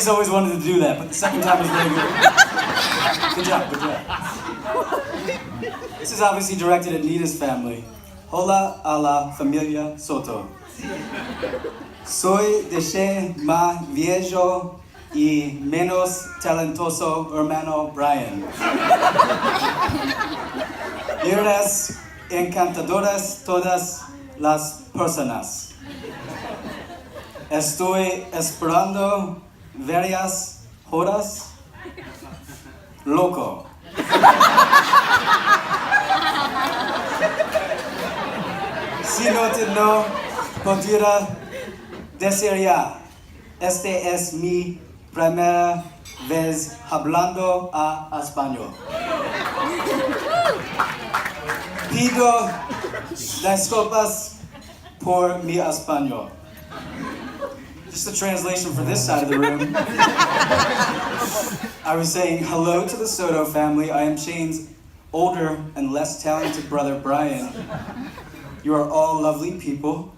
just always wanted to do that, but the second time was really good. Good job, good job. This is obviously directed at Nina's family. Hola a la familia Soto. Soy de más viejo y menos talentoso hermano Brian. Eres encantadoras todas las personas. Estoy esperando varias horas. Loco. Si no pudiera decir ya, este es mi primera vez hablando a español. Pido disculpas por mi español. Just the translation for this side of the room. I was saying hello to the Soto family. I am Shane's older and less talented brother, Brian. You are all lovely people.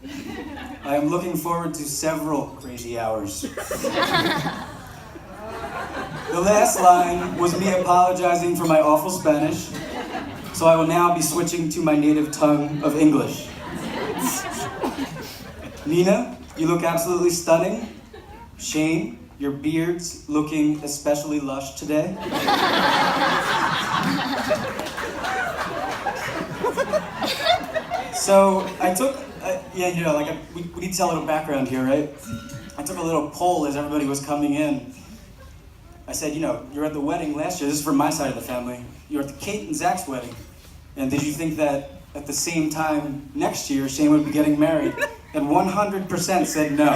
I am looking forward to several crazy hours. The last line was me apologizing for my awful Spanish, so I will now be switching to my native tongue of English. Nina, you look absolutely stunning. Shane, your beard's looking especially lush today. So I took, we need to tell a little background here, right? I took a little poll as everybody was coming in. I said, you're at the wedding last year. This is from my side of the family. You're at the Kate and Zach's wedding. And did you think that at the same time next year, Shane would be getting married? And 100% said no.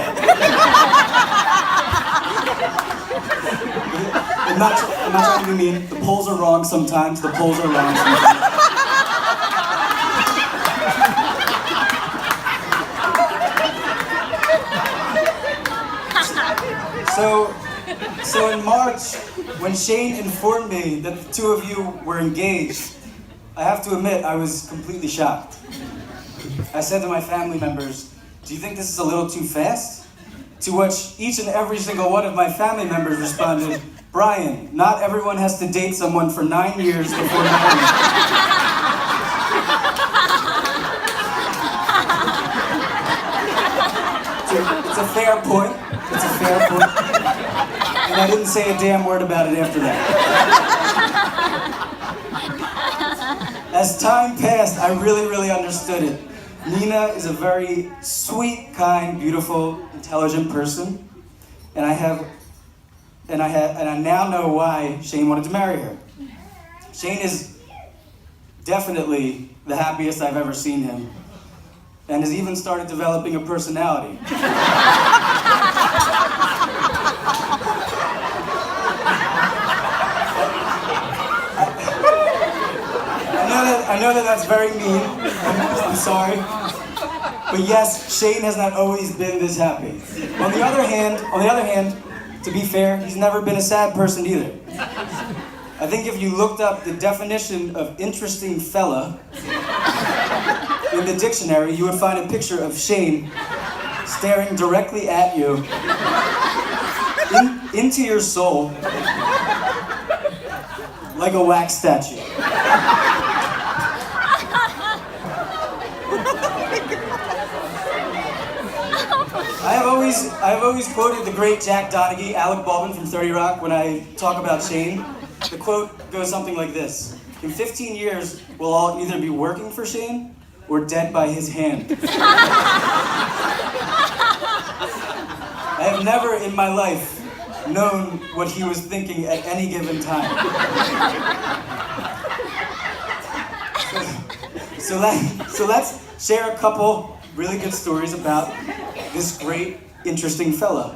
I'm not trying to be mean. The polls are wrong sometimes. The polls are wrong sometimes. So in March, when Shane informed me that the two of you were engaged, I have to admit I was completely shocked. I said to my family members, do you think this is a little too fast? To which each and every single one of my family members responded, Brian, not everyone has to date someone for 9 years before marrying. It's a fair point. It's a fair point. And I didn't say a damn word about it after that. As time passed, I really understood it. Nina is a very sweet, kind, beautiful, intelligent person, and I now know why Shane wanted to marry her. Shane is definitely the happiest I've ever seen him, and has even started developing a personality. I know that that's very mean. I'm sorry. But yes, Shane has not always been this happy. On the other hand, to be fair, he's never been a sad person either. I think if you looked up the definition of interesting fella in the dictionary, you would find a picture of Shane staring directly at you, into your soul, like a wax statue. I've always quoted the great Jack Donaghy, Alec Baldwin from 30 Rock, when I talk about Shane. The quote goes something like this: in 15 years, we'll all either be working for Shane or dead by his hand. I have never in my life known what he was thinking at any given time. So let's share a couple really good stories about this great, interesting fella.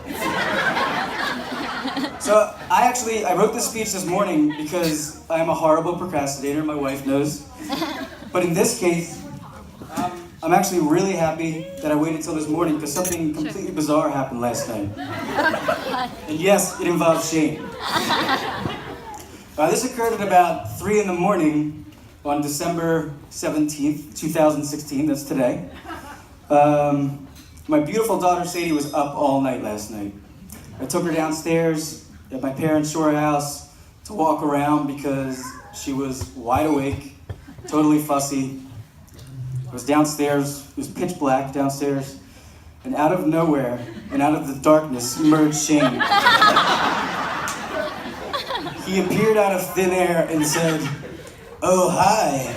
So I wrote this speech this morning because I'm a horrible procrastinator, my wife knows. But in this case, I'm actually really happy that I waited till this morning because something completely bizarre happened last night. And yes, it involves Shane. This occurred at about 3 in the morning on December 17th, 2016, that's today. My beautiful daughter Sadie was up all night last night. I took her downstairs at my parents' shore house to walk around because she was wide awake, totally fussy. I was downstairs, it was pitch black downstairs, and out of nowhere, and out of the darkness, emerged Shane. He appeared out of thin air and said, "Oh, hi."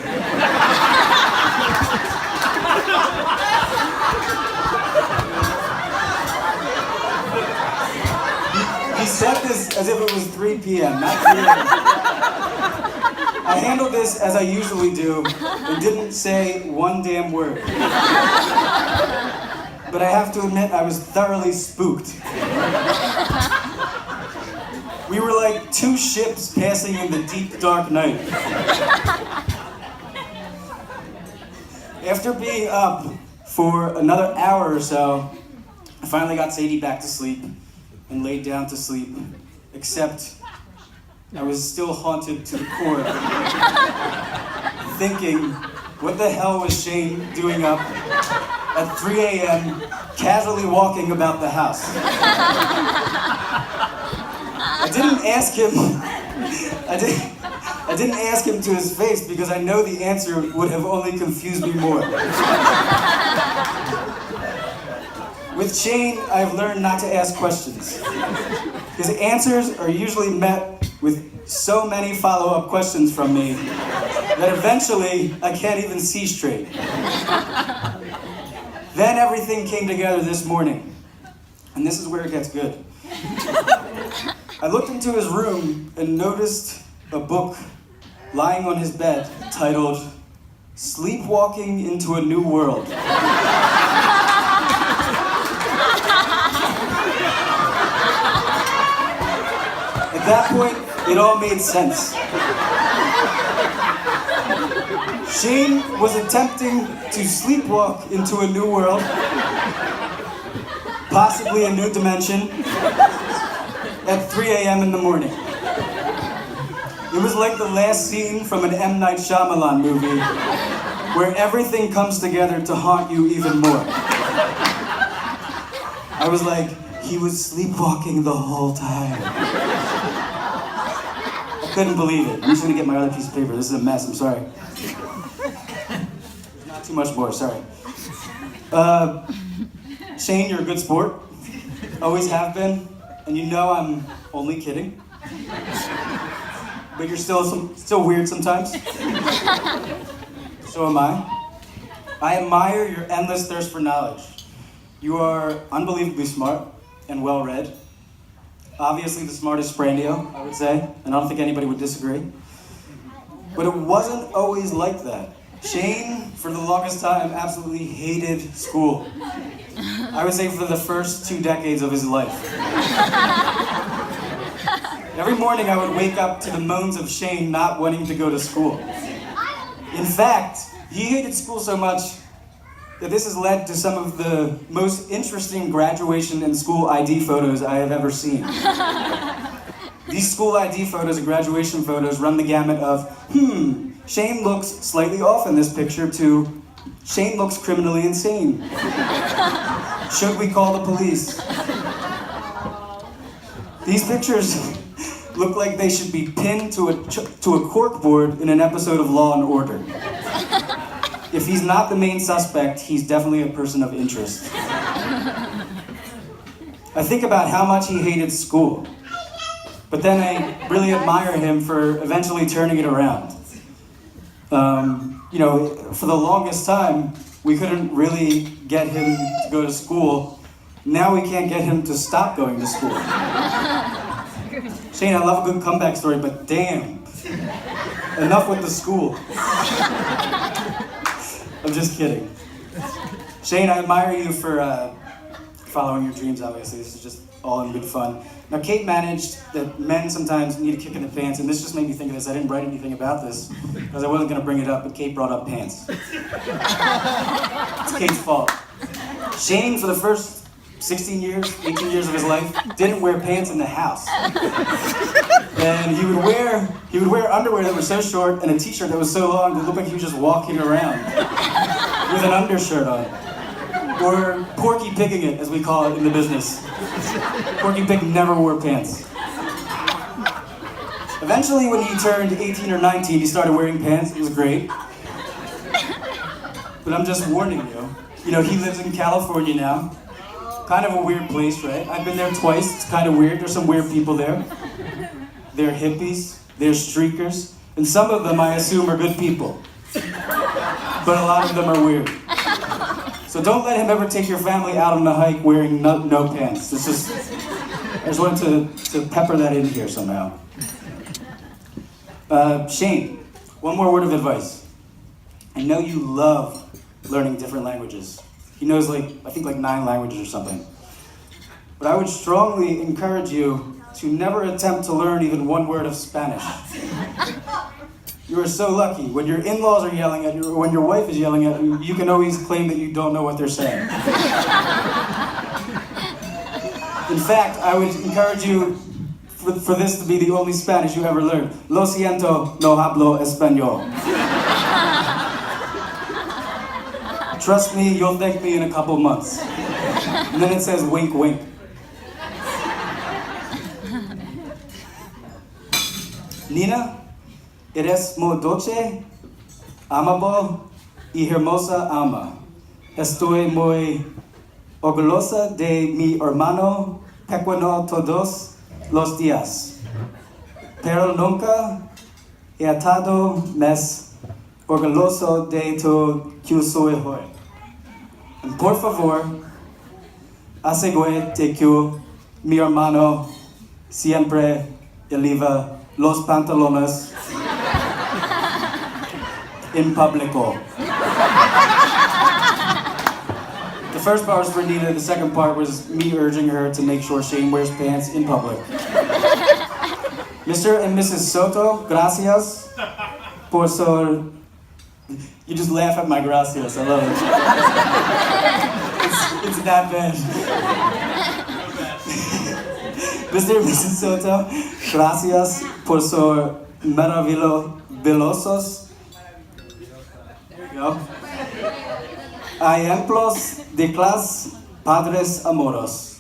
He said this as if it was 3 p.m., not 3 a.m. I handled this as I usually do and didn't say one damn word. But I have to admit, I was thoroughly spooked. We were like two ships passing in the deep, dark night. After being up for another hour or so, I finally got Sadie back to sleep and laid down to sleep, except I was still haunted to the core, thinking, what the hell was Shane doing up at 3 a.m., casually walking about the house? I didn't ask him to his face because I know the answer would have only confused me more. With Shane, I've learned not to ask questions. His answers are usually met with so many follow-up questions from me that eventually I can't even see straight. Then everything came together this morning, and this is where it gets good. I looked into his room and noticed a book lying on his bed titled Sleepwalking into a New World. At that point, it all made sense. Shane was attempting to sleepwalk into a new world, possibly a new dimension, at 3 a.m. in the morning. It was like the last scene from an M. Night Shyamalan movie, where everything comes together to haunt you even more. I was like, he was sleepwalking the whole time. I couldn't believe it. I'm just gonna get my other piece of paper. This is a mess, I'm sorry. There's not too much more, sorry. Shane, you're a good sport. Always have been. And you know I'm only kidding. But you're still weird sometimes. So am I. I admire your endless thirst for knowledge. You are unbelievably smart and well-read. Obviously the smartest Brandio, I would say, and I don't think anybody would disagree. But it wasn't always like that. Shane, for the longest time, absolutely hated school. I would say for the first 2 decades of his life. Every morning I would wake up to the moans of Shane not wanting to go to school. In fact, he hated school so much that this has led to some of the most interesting graduation and school ID photos I have ever seen. These school ID photos and graduation photos run the gamut of, Shane looks slightly off in this picture, to Shane looks criminally insane. Should we call the police? These pictures look like they should be pinned to a corkboard in an episode of Law and Order. If he's not the main suspect, he's definitely a person of interest. I think about how much he hated school, but then I really admire him for eventually turning it around. For the longest time, we couldn't really get him to go to school. Now we can't get him to stop going to school. Shane, I love a good comeback story, but damn, enough with the school. I'm just kidding. Shane, I admire you for following your dreams, obviously. This is just all in good fun. Now, Kate managed that men sometimes need a kick in the pants, and this just made me think of this. I didn't write anything about this, because I wasn't going to bring it up, but Kate brought up pants. It's Kate's fault. Shane, for the first 16 years, 18 years of his life, didn't wear pants in the house. And he would wear underwear that was so short and a t-shirt that was so long that it looked like he was just walking around with an undershirt on. Or Porky Pigging it, as we call it in the business. Porky Pig never wore pants. Eventually, when he turned 18 or 19, he started wearing pants. It was great. But I'm just warning you. You know, he lives in California now. Kind of a weird place, right? I've been there twice. It's kind of weird. There's some weird people there. They're hippies. They're streakers. And some of them, I assume, are good people. But a lot of them are weird. So don't let him ever take your family out on a hike wearing no pants. I just wanted to pepper that in here somehow. Shane, one more word of advice. I know you love learning different languages. He knows I think 9 languages or something. But I would strongly encourage you to never attempt to learn even one word of Spanish. You are so lucky. When your in-laws are yelling at you, or when your wife is yelling at you, you can always claim that you don't know what they're saying. In fact, I would encourage you for this to be the only Spanish you ever learn. Lo siento, no hablo español. Trust me, you'll thank me in a couple months. And then it says wink, wink. Nina, eres muy dulce, amable y hermosa alma. Estoy muy orgullosa de mi hermano pequeño todos los días. Pero nunca he estado más orgulloso de tu que soy hoy. Por favor, asegúrate que mi hermano siempre eleva los pantalones en público. The first part was for Nina, the second part was me urging her to make sure Shane wears pants in public. Mr. and Mrs. Soto, gracias por su... You just laugh at my gracias, I love it. It's that bad. Mr. and Mrs. Soto, gracias por su maravillosos. There we go. Ejemplos de clase, padres amoros.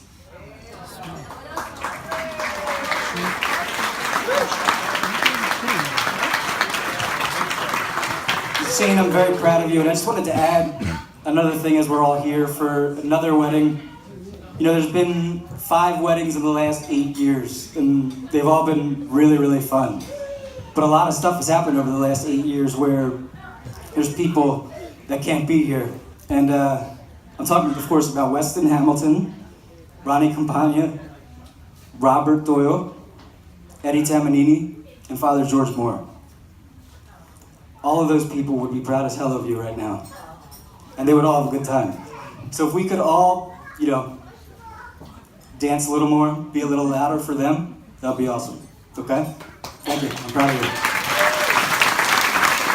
Shane, I'm very proud of you, and I just wanted to add another thing as we're all here for another wedding. You know, there's been 5 weddings in the last 8 years, and they've all been really, really fun. But a lot of stuff has happened over the last 8 years where there's people that can't be here. And I'm talking, of course, about Weston Hamilton, Ronnie Campagna, Robert Doyle, Eddie Tamanini, and Father George Moore. All of those people would be proud as hell of you right now. And they would all have a good time. So if we could all, you know, dance a little more, be a little louder for them, that would be awesome. Okay? Thank you. I'm proud of you.